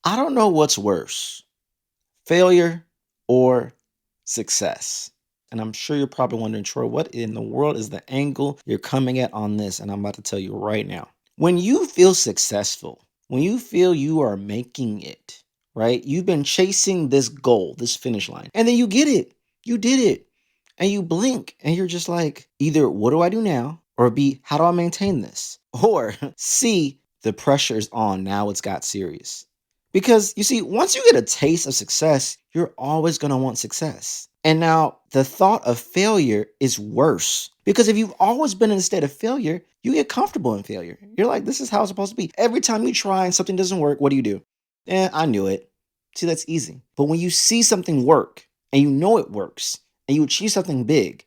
I don't know what's worse, failure or success. And I'm sure you're probably wondering, Troy, what in the world is the angle you're coming at on this? And I'm about to tell you right now. When you feel successful, when you feel you are making it, right? You've been chasing this goal, this finish line, and then you get it. You did it. And you blink and you're just like, either what do I do now? Or B, how do I maintain this? Or C, the pressure is on. Now it's got serious. Because you see, once you get a taste of success, you're always going to want success. And now the thought of failure is worse because if you've always been in a state of failure, you get comfortable in failure. You're like, this is how it's supposed to be. Every time you try and something doesn't work, what do? I knew it. See, that's easy. But when you see something work and you know it works and you achieve something big,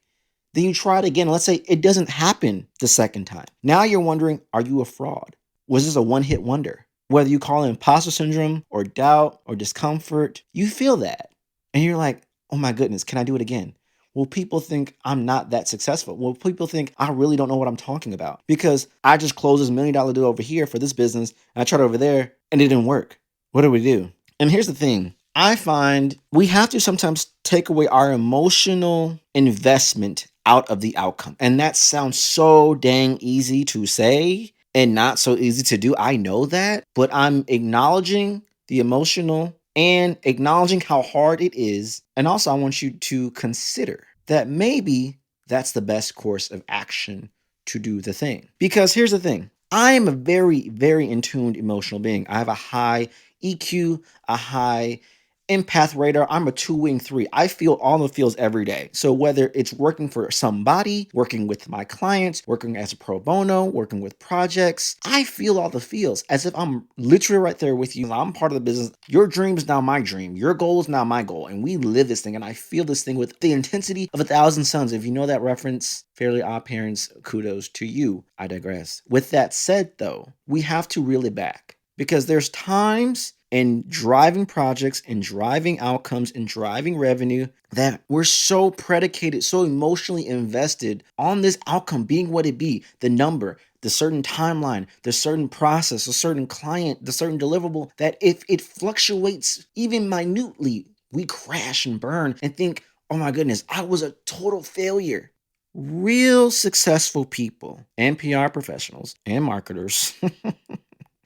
then you try it again. Let's say it doesn't happen the second time. Now you're wondering, are you a fraud? Was this a one-hit wonder? Whether you call it imposter syndrome or doubt or discomfort, you feel that. And you're like, oh my goodness, can I do it again? Will people think I'm not that successful? Will people think I really don't know what I'm talking about? Because I just closed this $1 million deal over here for this business, and I tried over there, and it didn't work. What do we do? And here's the thing. I find we have to sometimes take away our emotional investment out of the outcome. And that sounds so dang easy to say and not so easy to do. I know that, but I'm acknowledging the emotional and acknowledging how hard it is. And also, I want you to consider that maybe that's the best course of action to do the thing. Because here's the thing. I am a very, very in tuned emotional being. I have a high EQ, a high empath radar. I'm a 2-wing 3. I feel all the feels every day. So whether it's working for somebody, working with my clients, working as a pro bono, working with projects, I feel all the feels as if I'm literally right there with you. I'm part of the business. Your dream is now my dream. Your goal is now my goal. And we live this thing. And I feel this thing with the intensity of 1,000 suns. If you know that reference, Fairly Odd Parents, kudos to you. I digress. With that said, though, we have to reel it back because there's times in driving projects and driving outcomes and driving revenue that we're so predicated, so emotionally invested on this outcome being what it be, the number, the certain timeline, the certain process, a certain client, the certain deliverable, that if it fluctuates even minutely, we crash and burn and think, oh my goodness, I was a total failure. Real successful people and PR professionals and marketers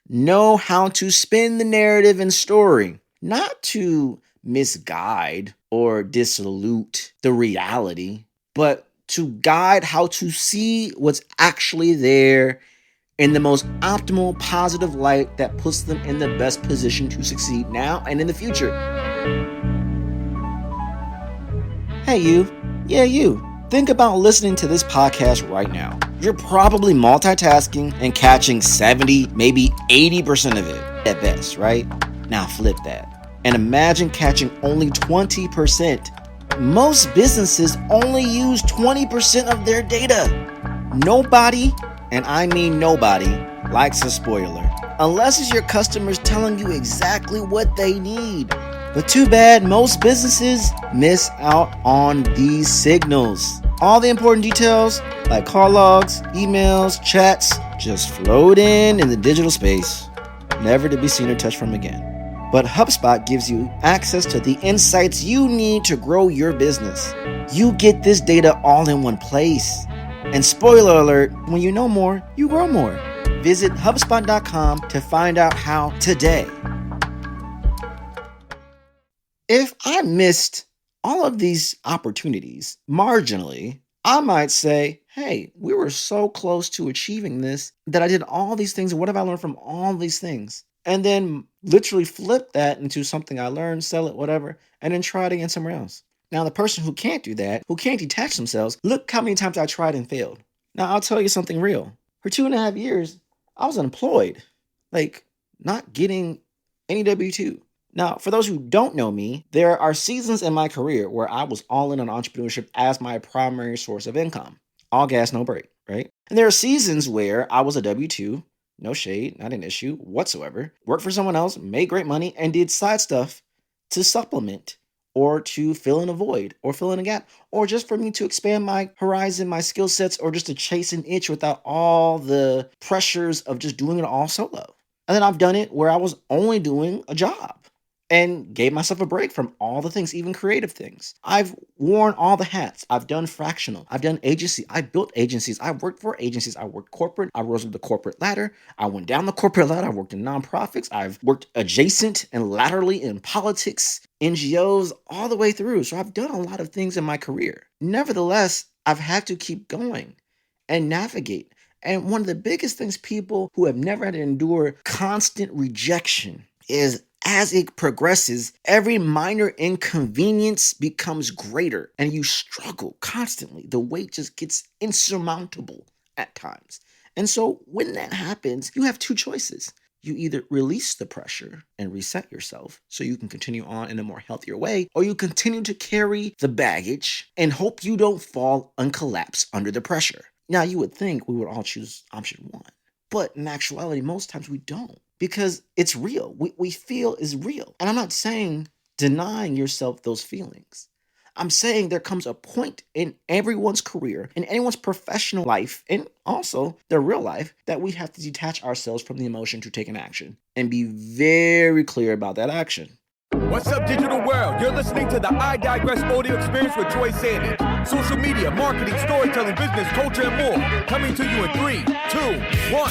know how to spin the narrative and story, not to misguide or dilute the reality, but to guide how to see what's actually there in the most optimal positive light that puts them in the best position to succeed now and in the future. Hey, you. Yeah, you. Think about listening to this podcast right now. You're probably multitasking and catching 70, maybe 80% of it at best, right? Now flip that and imagine catching only 20%. Most businesses only use 20% of their data. Nobody, and I mean nobody, likes a spoiler, unless it's your customers telling you exactly what they need. But too bad most businesses miss out on these signals. All the important details, like call logs, emails, chats, just float in the digital space, never to be seen or touched from again. But HubSpot gives you access to the insights you need to grow your business. You get this data all in one place. And spoiler alert, when you know more, you grow more. Visit HubSpot.com to find out how today. If I missed all of these opportunities marginally, I might say, hey, we were so close to achieving this that I did all these things. What have I learned from all these things? And then literally flip that into something I learned, sell it, whatever, and then try it again somewhere else. Now, the person who can't do that, who can't detach themselves, look how many times I tried and failed. Now, I'll tell you something real. For 2.5 years, I was unemployed, like not getting any W-2. Now, for those who don't know me, there are seasons in my career where I was all in on entrepreneurship as my primary source of income. All gas, no break, right? And there are seasons where I was a W-2, no shade, not an issue whatsoever, worked for someone else, made great money, and did side stuff to supplement or to fill in a void or fill in a gap or just for me to expand my horizon, my skill sets, or just to chase an itch without all the pressures of just doing it all solo. And then I've done it where I was only doing a job and gave myself a break from all the things, even creative things. I've worn all the hats. I've done fractional. I've done agency. I built agencies. I worked for agencies. I worked corporate. I rose up the corporate ladder. I went down the corporate ladder. I worked in nonprofits. I've worked adjacent and laterally in politics, NGOs, all the way through. So I've done a lot of things in my career. Nevertheless, I've had to keep going and navigate. And one of the biggest things people who have never had to endure constant rejection is as it progresses, every minor inconvenience becomes greater and you struggle constantly. The weight just gets insurmountable at times. And so when that happens, you have two choices. You either release the pressure and reset yourself so you can continue on in a more healthier way, or you continue to carry the baggage and hope you don't fall and collapse under the pressure. Now, you would think we would all choose option one, but in actuality, most times we don't because it's real. We feel is real. And I'm not saying denying yourself those feelings. I'm saying there comes a point in everyone's career, in anyone's professional life, and also their real life, that we have to detach ourselves from the emotion to take an action and be very clear about that action. What's up, digital world? You're listening to the I Digress audio experience with Troy Sandidge. Social media, marketing, storytelling, business, culture, and more. Coming to you in 3, 2, 1.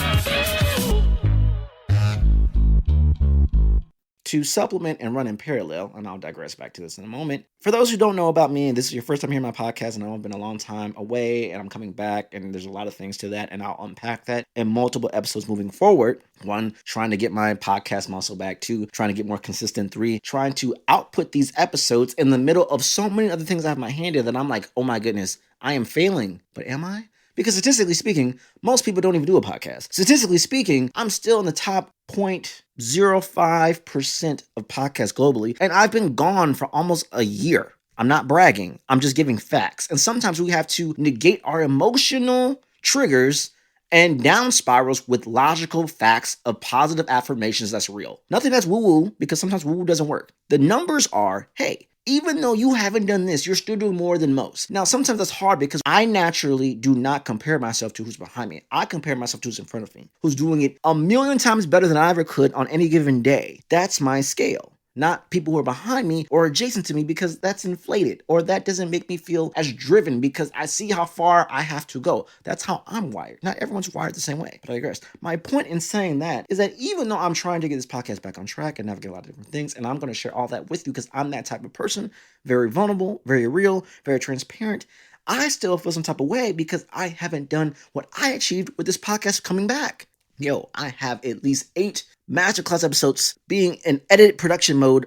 To supplement and run in parallel, and I'll digress back to this in a moment. For those who don't know about me, and this is your first time hearing my podcast, and I've been a long time away, and I'm coming back, and there's a lot of things to that, and I'll unpack that in multiple episodes moving forward. 1, trying to get my podcast muscle back. 2, trying to get more consistent. 3, trying to output these episodes in the middle of so many other things I have in my hand that I'm like, oh my goodness, I am failing. But am I? Because statistically speaking, most people don't even do a podcast. Statistically speaking, I'm still in the top 0.05% of podcasts globally, and I've been gone for almost a year. I'm not bragging. I'm just giving facts. And sometimes we have to negate our emotional triggers and down spirals with logical facts of positive affirmations that's real. Nothing that's woo-woo, because sometimes woo-woo doesn't work. The numbers are, hey, even though you haven't done this, you're still doing more than most. Now, sometimes that's hard because I naturally do not compare myself to who's behind me. I compare myself to who's in front of me, who's doing it a million times better than I ever could on any given day. That's my scale. Not people who are behind me or adjacent to me, because that's inflated, or that doesn't make me feel as driven because I see how far I have to go. That's how I'm wired. Not everyone's wired the same way, but I digress. My point in saying that is that even though I'm trying to get this podcast back on track and navigate a lot of different things, and I'm going to share all that with you because I'm that type of person, very vulnerable, very real, very transparent, I still feel some type of way because I haven't done what I achieved with this podcast coming back. Yo, I have at least 8 masterclass episodes being in edited production mode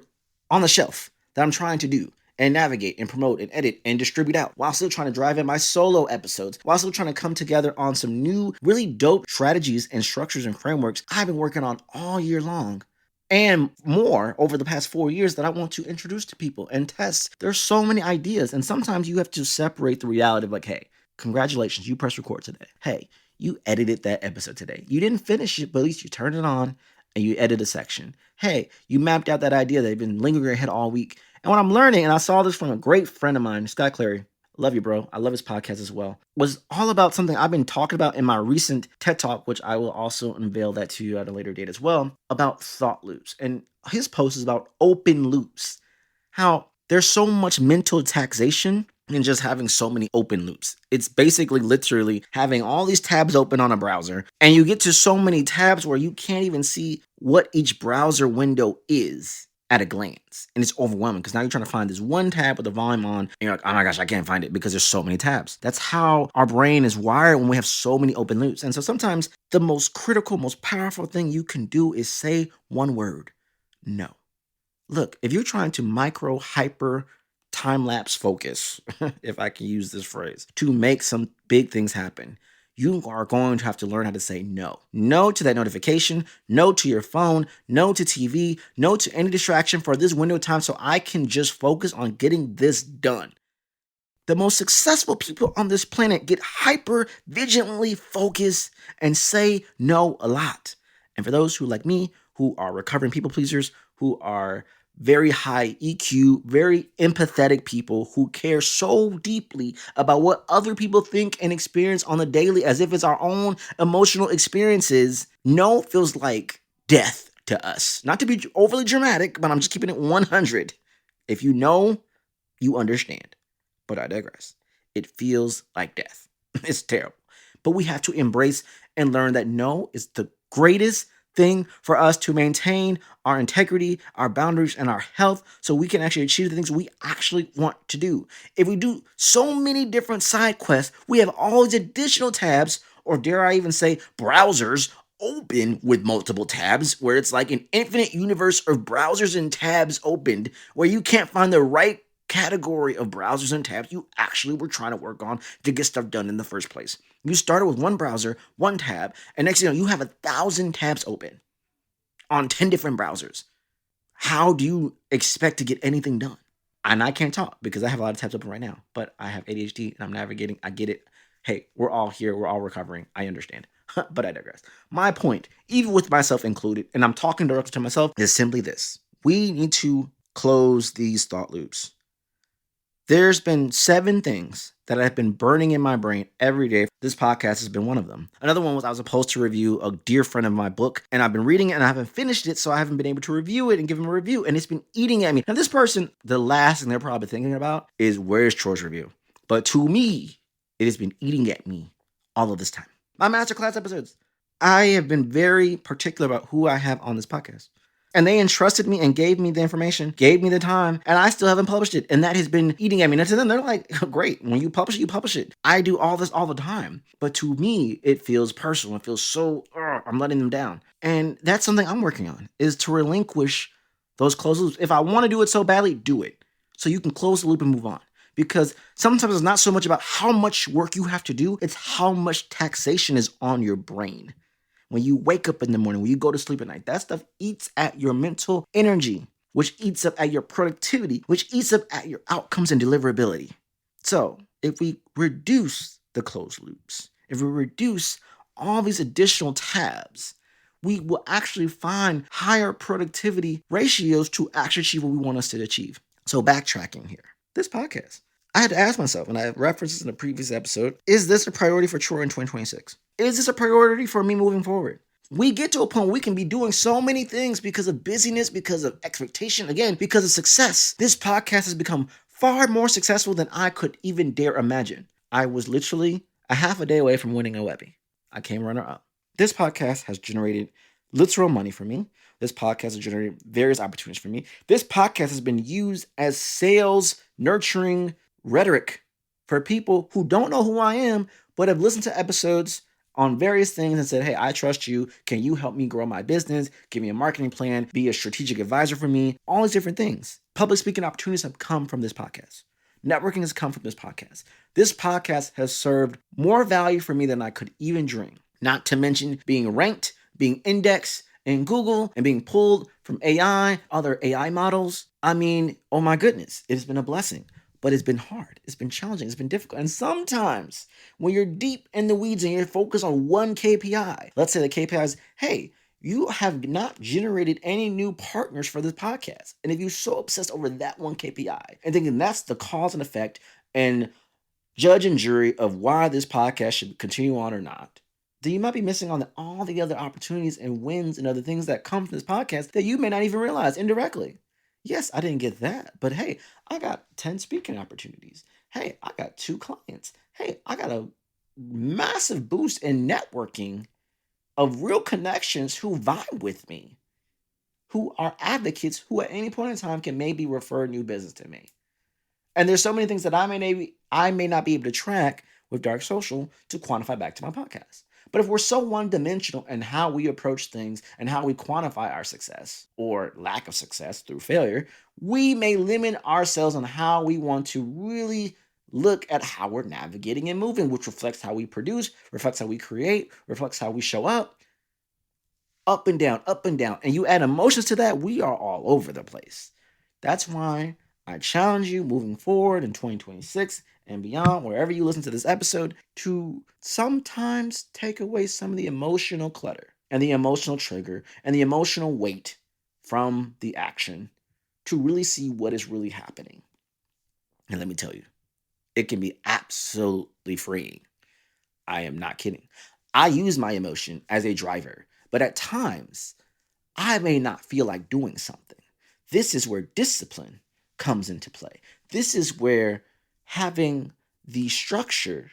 on the shelf that I'm trying to do and navigate and promote and edit and distribute out while still trying to drive in my solo episodes, while still trying to come together on some new, really dope strategies and structures and frameworks I've been working on all year long and more over the past 4 years that I want to introduce to people and test. There's so many ideas, and sometimes you have to separate the reality of like, hey, congratulations, you pressed record today. Hey, you edited that episode today. You didn't finish it, but at least you turned it on and you edit a section. Hey, you mapped out that idea that had been lingering in your head all week. And what I'm learning, and I saw this from a great friend of mine, Scott Clary, love you, bro. I love his podcast as well, was all about something I've been talking about in my recent TED Talk, which I will also unveil that to you at a later date as well, about thought loops. And his post is about open loops, how there's so much mental taxation in just having so many open loops. It's basically literally having all these tabs open on a browser, and you get to so many tabs where you can't even see what each browser window is at a glance. And it's overwhelming because now you're trying to find this one tab with the volume on, and you're like, oh my gosh, I can't find it because there's so many tabs. That's how our brain is wired when we have so many open loops. And so sometimes the most critical, most powerful thing you can do is say one word: no. Look, if you're trying to micro hyper time-lapse focus, if I can use this phrase, to make some big things happen, you are going to have to learn how to say no. No to that notification, no to your phone, no to TV, no to any distraction for this window of time so I can just focus on getting this done. The most successful people on this planet get hyper vigilantly focused and say no a lot. And for those who, like me, who are recovering people pleasers, who are very high EQ, very empathetic people who care so deeply about what other people think and experience on the daily as if it's our own emotional experiences, no feels like death to us. Not to be overly dramatic, but I'm just keeping it 100. If you know, you understand. But I digress. It feels like death. It's terrible. But we have to embrace and learn that no is the greatest thing for us to maintain our integrity, our boundaries, and our health so we can actually achieve the things we actually want to do. If we do so many different side quests, we have all these additional tabs, or dare I even say browsers, open with multiple tabs, where it's like an infinite universe of browsers and tabs opened, where you can't find the right category of browsers and tabs you actually were trying to work on to get stuff done in the first place. You started with one browser, one tab, and next thing you know, you have 1,000 tabs open on 10 different browsers. How do you expect to get anything done? And I can't talk because I have a lot of tabs open right now, but I have ADHD and I'm navigating. I get it. Hey, we're all here. We're all recovering. I understand. But I digress. My point, even with myself included, and I'm talking directly to myself, is simply this. We need to close these thought loops. There's been 7 things that have been burning in my brain every day. This podcast has been one of them. Another one was I was supposed to review a dear friend of my book, and I've been reading it and I haven't finished it, so I haven't been able to review it and give him a review, and it's been eating at me. Now, this person, the last thing they're probably thinking about is where's Troy's review? But to me, it has been eating at me all of this time. My masterclass episodes. I have been very particular about who I have on this podcast. And they entrusted me and gave me the information, gave me the time, and I still haven't published it. And that has been eating at me. And to them, they're like, great, when you publish it, you publish it. I do all this all the time. But to me, it feels personal. It feels so, I'm letting them down. And that's something I'm working on, is to relinquish those closed loops. If I want to do it so badly, do it. So you can close the loop and move on. Because sometimes it's not so much about how much work you have to do, it's how much taxation is on your brain. When you wake up in the morning, when you go to sleep at night, that stuff eats at your mental energy, which eats up at your productivity, which eats up at your outcomes and deliverability. So if we reduce the closed loops, if we reduce all these additional tabs, we will actually find higher productivity ratios to actually achieve what we want us to achieve. So backtracking here, this podcast, I had to ask myself, and I have references in a previous episode, is this a priority for Troy in 2026? Is this a priority for me moving forward? We get to a point where we can be doing so many things because of busyness, because of expectation, again, because of success. This podcast has become far more successful than I could even dare imagine. I was literally a half a day away from winning a Webby. I came runner-up. This podcast has generated literal money for me. This podcast has generated various opportunities for me. This podcast has been used as sales nurturing rhetoric for people who don't know who I am, but have listened to episodes on various things and said, hey, I trust you. Can you help me grow my business? Give me a marketing plan, be a strategic advisor for me, all these different things. Public speaking opportunities have come from this podcast. Networking has come from this podcast. This podcast has served more value for me than I could even dream. Not to mention being ranked, being indexed in Google, and being pulled from AI, other AI models. I mean, oh my goodness, it has been a blessing. But it's been hard. It's been challenging. It's been difficult. And sometimes when you're deep in the weeds and you're focused on one KPI, let's say the KPI is, hey, you have not generated any new partners for this podcast. And if you're so obsessed over that one KPI and thinking that's the cause and effect and judge and jury of why this podcast should continue on or not, then you might be missing on all the other opportunities and wins and other things that come from this podcast that you may not even realize indirectly. Yes, I didn't get that, but hey, I got 10 speaking opportunities. Hey, I got 2 clients. Hey, I got a massive boost in networking of real connections who vibe with me, who are advocates who at any point in time can maybe refer new business to me. And there's so many things that I may not be able to track with Dark Social to quantify back to my podcast. But if we're so one-dimensional in how we approach things and how we quantify our success or lack of success through failure, we may limit ourselves on how we want to really look at how we're navigating and moving, which reflects how we produce, reflects how we create, reflects how we show up and down, up and down. And you add emotions to that, we are all over the place. That's why I challenge you moving forward in 2026 and beyond, wherever you listen to this episode, to sometimes take away some of the emotional clutter and the emotional trigger and the emotional weight from the action to really see what is really happening. And let me tell you, it can be absolutely freeing. I am not kidding. I use my emotion as a driver, but at times I may not feel like doing something. This is where discipline comes into play. This is where having the structure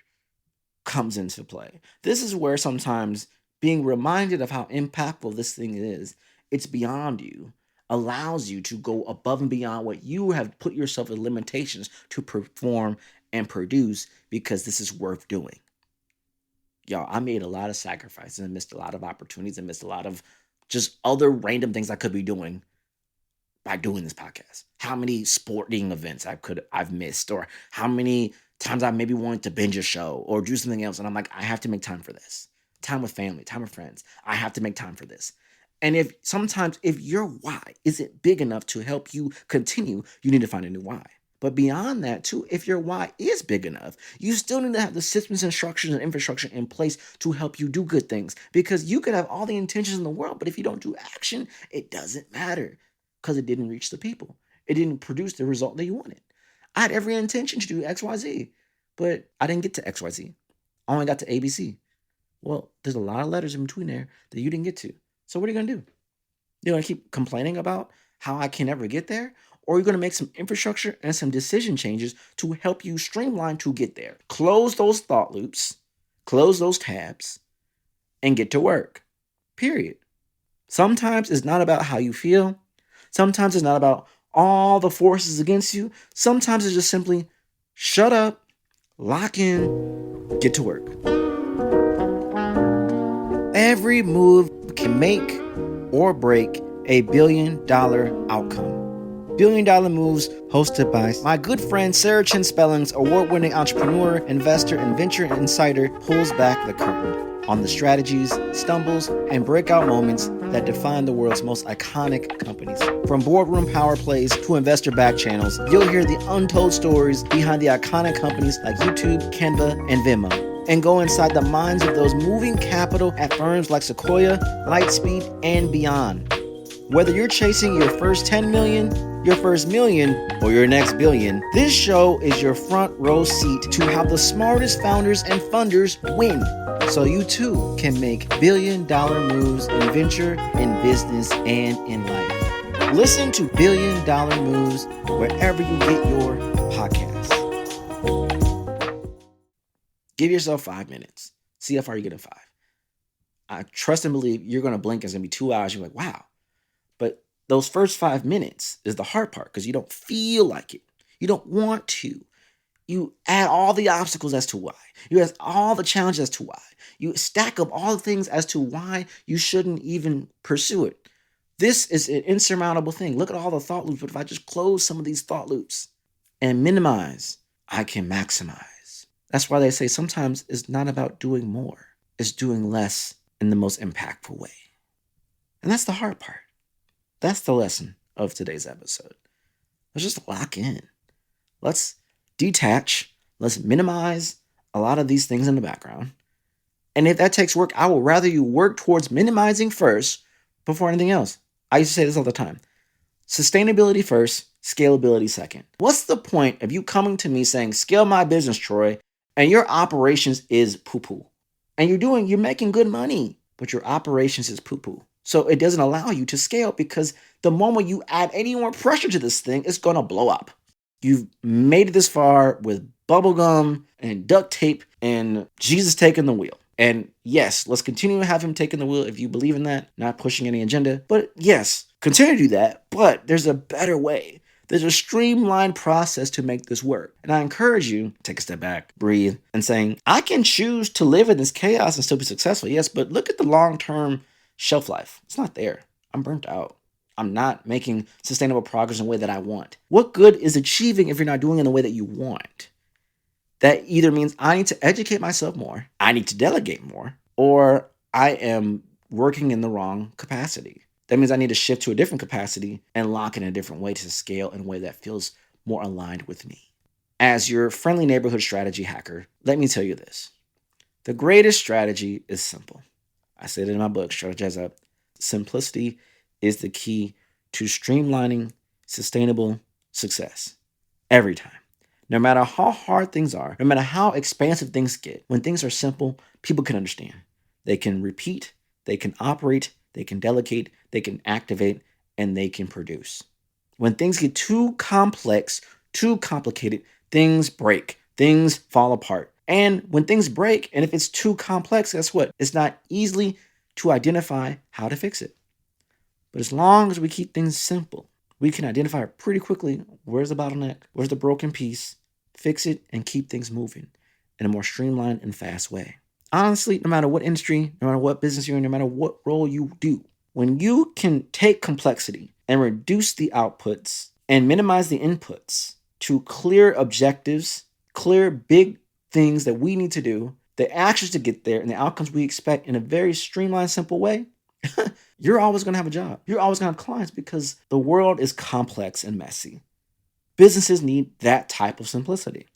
comes into play. This is where sometimes being reminded of how impactful this thing is, it's beyond you, allows you to go above and beyond what you have put yourself in limitations to perform and produce because this is worth doing. Y'all, I made a lot of sacrifices and missed a lot of opportunities and missed a lot of just other random things I could be doing by doing this podcast. How many sporting events I've missed, or how many times I maybe wanted to binge a show or do something else, and I'm like, I have to make time for this. Time with family, time with friends. I have to make time for this. And if your why isn't big enough to help you continue, you need to find a new why. But beyond that, too, if your why is big enough, you still need to have the systems and structures and infrastructure in place to help you do good things. Because you could have all the intentions in the world, but if you don't do action, it doesn't matter because it didn't reach the people. It didn't produce the result that you wanted. I had every intention to do XYZ, but I didn't get to XYZ. I only got to ABC. Well, there's a lot of letters in between there that you didn't get to. So what are you going to do? You're going to keep complaining about how I can never get there? Or you're going to make some infrastructure and some decision changes to help you streamline to get there. Close those thought loops, close those tabs, and get to work. Period. Sometimes it's not about how you feel. Sometimes it's not about all the forces against you. Sometimes it's just simply shut up, lock in, get to work. Every move can make or break a $1 billion outcome. $1 Billion Moves, hosted by my good friend Sarah Chin Spelling's award-winning entrepreneur, investor, and venture insider, pulls back the curtain on the strategies, stumbles, and breakout moments that define the world's most iconic companies. From boardroom power plays to investor-backed channels, you'll hear the untold stories behind the iconic companies like YouTube, Canva, and Venmo, and go inside the minds of those moving capital at firms like Sequoia, Lightspeed, and beyond. Whether you're chasing your first 10 million, your first million, or your next billion, this show is your front row seat to how the smartest founders and funders win, so you too can make $1 billion moves in venture, in business, and in life. Listen to $1 Billion Moves wherever you get your podcasts. Give yourself 5 minutes. See how far you get in 5. I trust and believe you're going to blink. It's going to be 2 hours. You're like, wow. But those first 5 minutes is the hard part because you don't feel like it. You don't want to. You add all the obstacles as to why. You add all the challenges as to why. You stack up all the things as to why you shouldn't even pursue it. This is an insurmountable thing. Look at all the thought loops. But if I just close some of these thought loops and minimize, I can maximize. That's why they say sometimes it's not about doing more. It's doing less in the most impactful way. And that's the hard part. That's the lesson of today's episode. Let's just lock in. Let's detach. Let's minimize a lot of these things in the background. And if that takes work, I will rather you work towards minimizing first before anything else. I used to say this all the time. Sustainability first, scalability second. What's the point of you coming to me saying, scale my business, Troy, and your operations is poo-poo? And you're making good money, but your operations is poo-poo. So it doesn't allow you to scale because the moment you add any more pressure to this thing, it's going to blow up. You've made it this far with bubblegum and duct tape and Jesus taking the wheel. And yes, let's continue to have him taking the wheel if you believe in that, not pushing any agenda. But yes, continue to do that. But there's a better way. There's a streamlined process to make this work. And I encourage you, take a step back, breathe, and saying, I can choose to live in this chaos and still be successful. Yes, but look at the long-term shelf life. It's not there. I'm burnt out. I'm not making sustainable progress in the way that I want. What good is achieving if you're not doing it in the way that you want? That either means I need to educate myself more, I need to delegate more, or I am working in the wrong capacity. That means I need to shift to a different capacity and lock in a different way to scale in a way that feels more aligned with me. As your friendly neighborhood strategy hacker, let me tell you this. The greatest strategy is simple. I said it in my book, Strategize Up. Simplicity is the key to streamlining sustainable success every time. No matter how hard things are, no matter how expansive things get, when things are simple, people can understand. They can repeat, they can operate, they can delegate, they can activate, and they can produce. When things get too complex, too complicated, things break, things fall apart. And when things break, and if it's too complex, guess what? It's not easily to identify how to fix it. But as long as we keep things simple, we can identify pretty quickly where's the bottleneck, where's the broken piece, fix it, and keep things moving in a more streamlined and fast way. Honestly, no matter what industry, no matter what business you're in, no matter what role you do, when you can take complexity and reduce the outputs and minimize the inputs to clear objectives, clear big things that we need to do, the actions to get there, and the outcomes we expect in a very streamlined, simple way, you're always going to have a job. You're always going to have clients because the world is complex and messy. Businesses need that type of simplicity.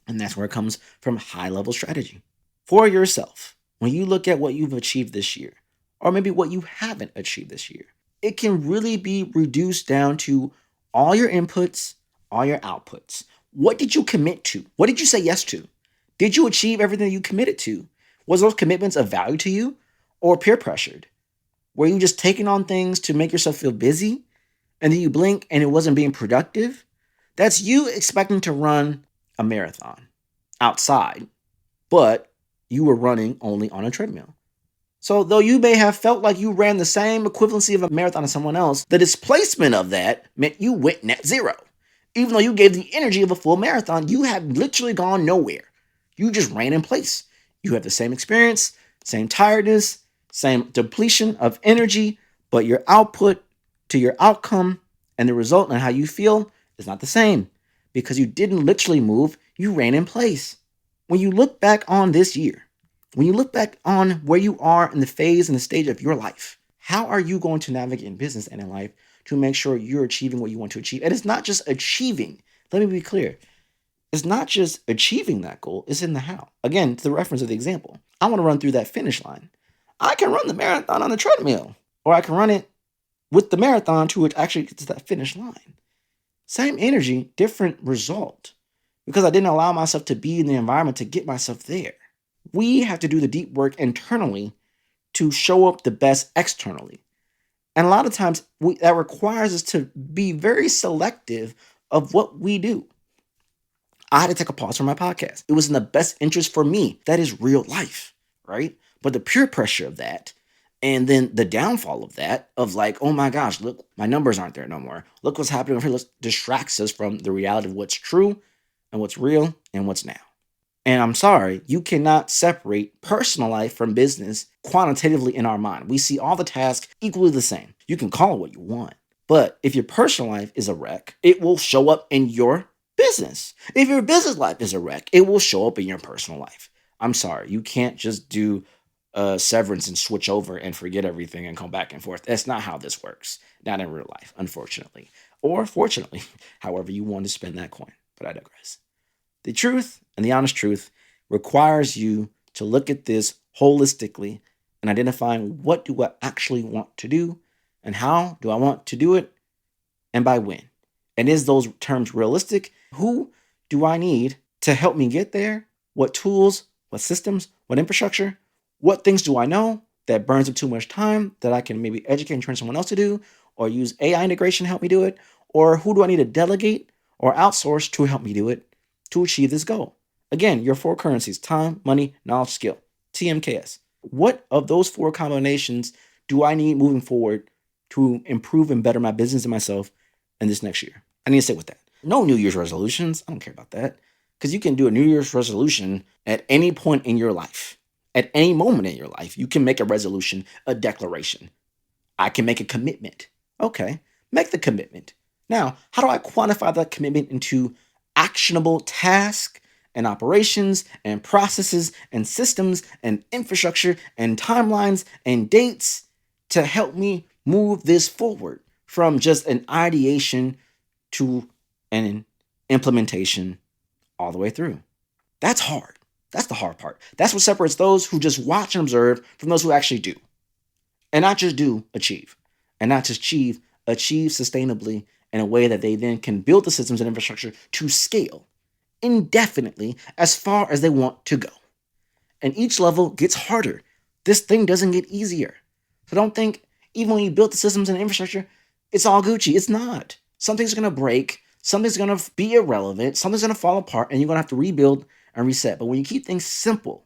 And that's where it comes from high-level strategy. For yourself, when you look at what you've achieved this year, or maybe what you haven't achieved this year, it can really be reduced down to all your inputs, all your outputs. What did you commit to? What did you say yes to? Did you achieve everything you committed to? Was those commitments of value to you or peer pressured? Were you just taking on things to make yourself feel busy and then you blink and it wasn't being productive? That's you expecting to run a marathon outside, but you were running only on a treadmill. So though you may have felt like you ran the same equivalency of a marathon as someone else, the displacement of that meant you went net zero. Even though you gave the energy of a full marathon, you have literally gone nowhere. You just ran in place. You have the same experience, same tiredness, same depletion of energy, but your output to your outcome and the result and how you feel is not the same because you didn't literally move, you ran in place. When you look back on this year, when you look back on where you are in the phase and the stage of your life, how are you going to navigate in business and in life to make sure you're achieving what you want to achieve? And it's not just achieving. Let me be clear. It's not just achieving that goal, it's in the how. Again, to the reference of the example, I want to run through that finish line. I can run the marathon on the treadmill, or I can run it with the marathon to it actually gets to that finish line. Same energy, different result, because I didn't allow myself to be in the environment to get myself there. We have to do the deep work internally to show up the best externally. And a lot of times that requires us to be very selective of what we do. I had to take a pause from my podcast. It was in the best interest for me. That is real life, right? But the peer pressure of that, and then the downfall of that, of like, oh my gosh, look, my numbers aren't there no more. Look what's happening over here. Distracts us from the reality of what's true and what's real and what's now. And I'm sorry, you cannot separate personal life from business quantitatively in our mind. We see all the tasks equally the same. You can call it what you want. But if your personal life is a wreck, it will show up in your business. If your business life is a wreck, it will show up in your personal life. I'm sorry, you can't just do severance and switch over and forget everything and come back and forth. That's not how this works. Not in real life, unfortunately. Or fortunately, however you want to spend that coin. But I digress. The truth and the honest truth requires you to look at this holistically and identifying what do I actually want to do and how do I want to do it and by when. And is those terms realistic? Who do I need to help me get there? What tools, what systems, what infrastructure? What things do I know that burns up too much time that I can maybe educate and train someone else to do, or use AI integration to help me do it? Or who do I need to delegate or outsource to help me do it to achieve this goal? Again, your four currencies: time, money, knowledge, skill, TMKS. What of those four combinations do I need moving forward to improve and better my business and myself in this next year? I need to sit with that. No New Year's resolutions. I don't care about that. Because you can do a New Year's resolution at any point in your life. At any moment in your life, you can make a resolution, a declaration. I can make a commitment. Okay, make the commitment. Now, how do I quantify that commitment into actionable tasks and operations and processes and systems and infrastructure and timelines and dates to help me move this forward from just an ideation to an implementation all the way through? That's hard. That's the hard part. That's what separates those who just watch and observe from those who actually do. And not just do, achieve. And not just achieve sustainably in a way that they then can build the systems and infrastructure to scale indefinitely as far as they want to go. And each level gets harder. This thing doesn't get easier. So don't think, even when you build the systems and infrastructure, it's all Gucci. It's not. Something's going to break. Something's going to be irrelevant. Something's going to fall apart, and you're going to have to rebuild and reset. But when you keep things simple,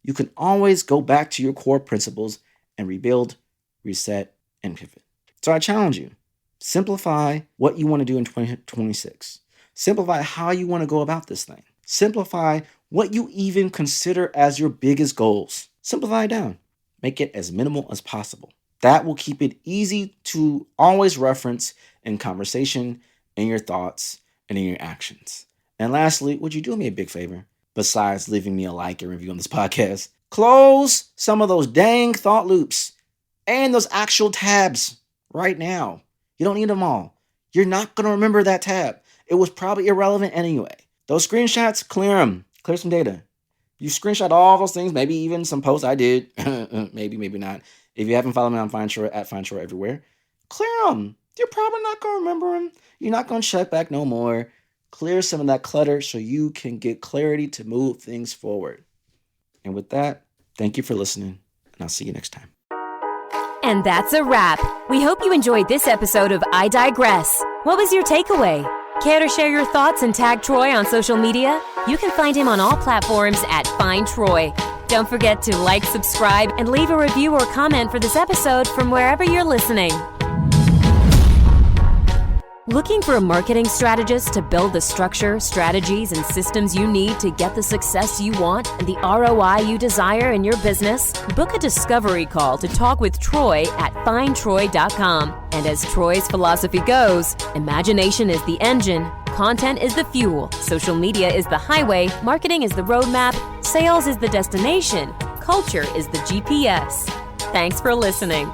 you can always go back to your core principles and rebuild, reset, and pivot. So I challenge you, simplify what you want to do in 2026. Simplify how you want to go about this thing. Simplify what you even consider as your biggest goals. Simplify it down. Make it as minimal as possible. That will keep it easy to always reference in conversation, in your thoughts, and in your actions. And lastly, would you do me a big favor? Besides leaving me a like and review on this podcast, close some of those dang thought loops and those actual tabs right now. You don't need them all. You're not going to remember that tab. It was probably irrelevant anyway. Those screenshots, clear them. Clear some data. You screenshot all those things, maybe even some posts I did. maybe not. If you haven't followed me on FindTroy, at FindTroy everywhere, clear them. You're probably not going to remember them. You're not going to check back no more. Clear some of that clutter so you can get clarity to move things forward. And with that, thank you for listening, and I'll see you next time. And that's a wrap. We hope you enjoyed this episode of I Digress. What was your takeaway? Care to share your thoughts and tag Troy on social media? You can find him on all platforms at FindTroy. Don't forget to like, subscribe, and leave a review or comment for this episode from wherever you're listening. Looking for a marketing strategist to build the structure, strategies, and systems you need to get the success you want and the ROI you desire in your business? Book a discovery call to talk with Troy at findtroy.com. And as Troy's philosophy goes, imagination is the engine, content is the fuel, social media is the highway, marketing is the roadmap, sales is the destination, culture is the GPS. Thanks for listening.